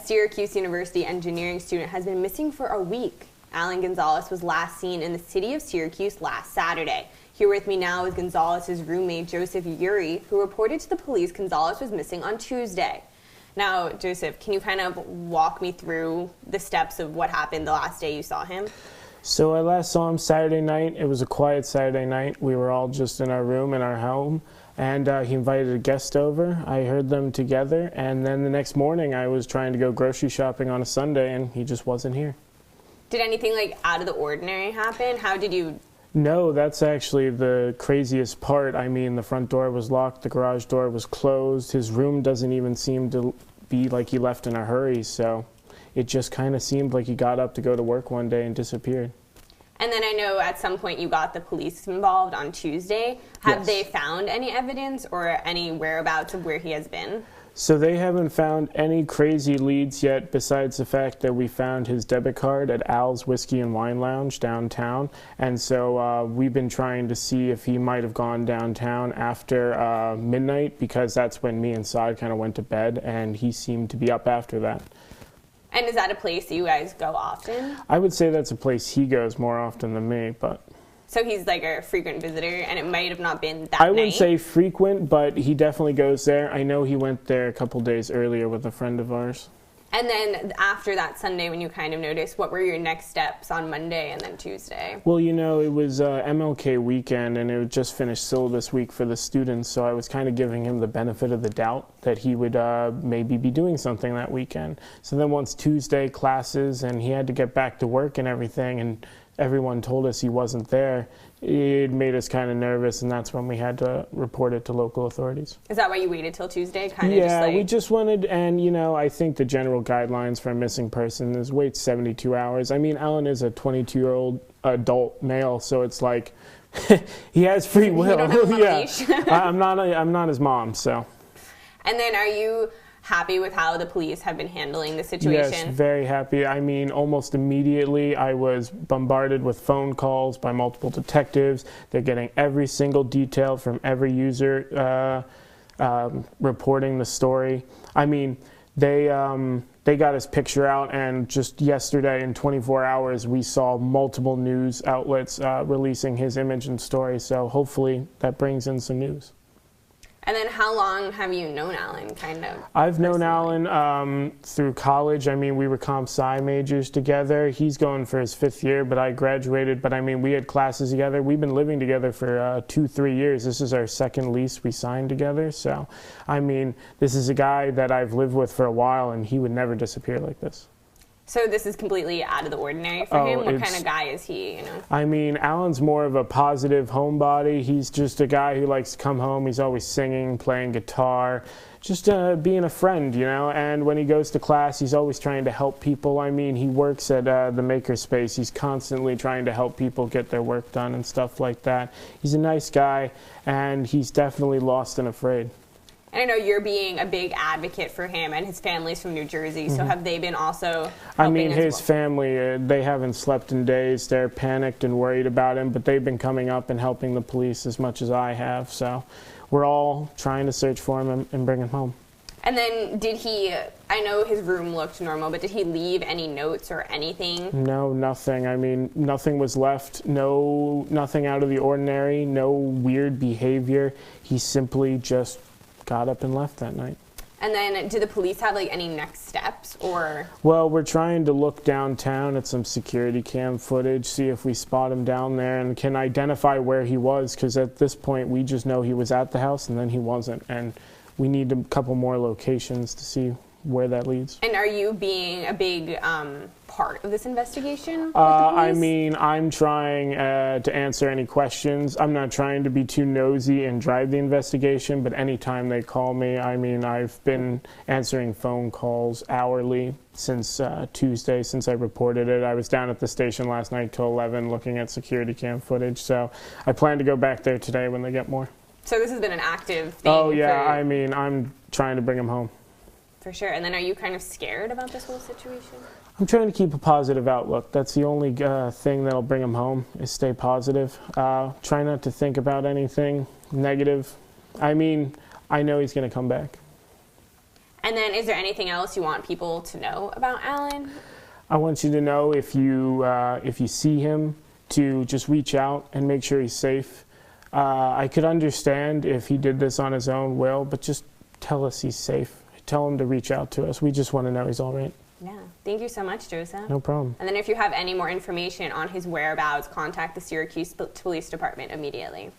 Syracuse University engineering student has been missing for a week. Allan Gonzalez was last seen in the city of Syracuse last Saturday. Here with me now is Gonzalez's roommate, Joseph Urie, who reported to the police Gonzalez was missing on Tuesday. Now, Joseph, can you kind of walk me through the steps of what happened the last day you saw him? So I last saw him Saturday night. It was a quiet Saturday night. We were all just in our room in our home, and he invited a guest over. I heard them together, and then the next morning I was trying to go grocery shopping on a Sunday, and he just wasn't here. Did anything like out of the ordinary happen? How did you... No, that's actually the craziest part. I mean, the front door was locked, the garage door was closed. His room doesn't even seem to be like he left in a hurry, so it just kind of seemed like he got up to go to work one day and disappeared. And then I know at some point you got the police involved on Tuesday. Have Yes. they found any evidence or any whereabouts of where he has been? So they haven't found any crazy leads yet, besides the fact that we found his debit card at Al's Whiskey and Wine Lounge downtown. And so we've been trying to see if he might have gone downtown after midnight, because that's when me and Saad kind of went to bed, and he seemed to be up after that. And is that a place that you guys go often? I would say that's a place he goes more often than me, but... So he's like a frequent visitor, and it might have not been that I night? wouldn't say frequent, but he definitely goes there. I know he went there a couple days earlier with a friend of ours. And then after that Sunday when you kind of noticed, what were your next steps on Monday and then Tuesday? Well, you know, it was MLK weekend, and it was just finished syllabus week for the students, so I was kind of giving him the benefit of the doubt that he would maybe be doing something that weekend. So then once Tuesday, classes, and he had to get back to work and everything, and everyone told us he wasn't there, it made us kind of nervous, and that's when we had to report it to local authorities. Is that why you waited till Tuesday? Yeah, we just wanted, and you know, I think the general guidelines for a missing person is wait 72 hours. I mean, Allan is a 22-year-old adult male, so it's like he has free will. You don't have him on a leash. I'm not his mom, so. And then are you happy with how the police have been handling the situation? Yes, very happy. I mean, almost immediately I was bombarded with phone calls by multiple detectives. They're getting every single detail from every user reporting the story. I mean, they got his picture out, and just yesterday in 24 hours we saw multiple news outlets releasing his image and story, so hopefully that brings in some news. And then how long have you known Allan, kind of? I've known Allan through college. I mean, we were comp sci majors together. He's going for his 5th year, but I graduated. But I mean, we had classes together. We've been living together for 2-3 years. This is our 2nd lease we signed together. So, I mean, this is a guy that I've lived with for a while, and he would never disappear like this. So this is completely out of the ordinary for him? What kind of guy is he, you know? I mean, Allan's more of a positive homebody. He's just a guy who likes to come home. He's always singing, playing guitar, just being a friend, you know? And when he goes to class, he's always trying to help people. I mean, he works at the Makerspace. He's constantly trying to help people get their work done and stuff like that. He's a nice guy, and he's definitely lost and afraid. And I know you're being a big advocate for him, and his family's from New Jersey, so have they been also helping? I mean, his family, they haven't slept in days. They're panicked and worried about him, but they've been coming up and helping the police as much as I have, so we're all trying to search for him and bring him home. And then did he, I know his room looked normal, but did he leave any notes or anything? No, nothing. I mean, nothing was left. Nothing out of the ordinary, no weird behavior. He simply just got up and left that night. And then do the police have like any next steps, or? Well, we're trying to look downtown at some security cam footage, see if we spot him down there and can identify where he was, because at this point we just know he was at the house and then he wasn't, and we need a couple more locations to see where that leads. And are you being a big part of this investigation? I mean, I'm trying to answer any questions. I'm not trying to be too nosy and drive the investigation, but anytime they call me, I mean, I've been answering phone calls hourly since Tuesday, since I reported it. I was down at the station last night till 11 looking at security cam footage, so I plan to go back there today when they get more. So this has been an active thing? Oh, yeah, I mean, I'm trying to bring him home. For sure. And then are you kind of scared about this whole situation? I'm trying to keep a positive outlook. That's the only thing that'll bring him home, is stay positive. Try not to think about anything negative. I mean, I know he's going to come back. And then is there anything else you want people to know about Allan? I want you to know if you see him, to just reach out and make sure he's safe. I could understand if he did this on his own will, but just tell us he's safe. Tell him to reach out to us. We just want to know he's all right. Yeah. Thank you so much, Joseph. No problem. And then if you have any more information on his whereabouts, contact the Syracuse Police Department immediately.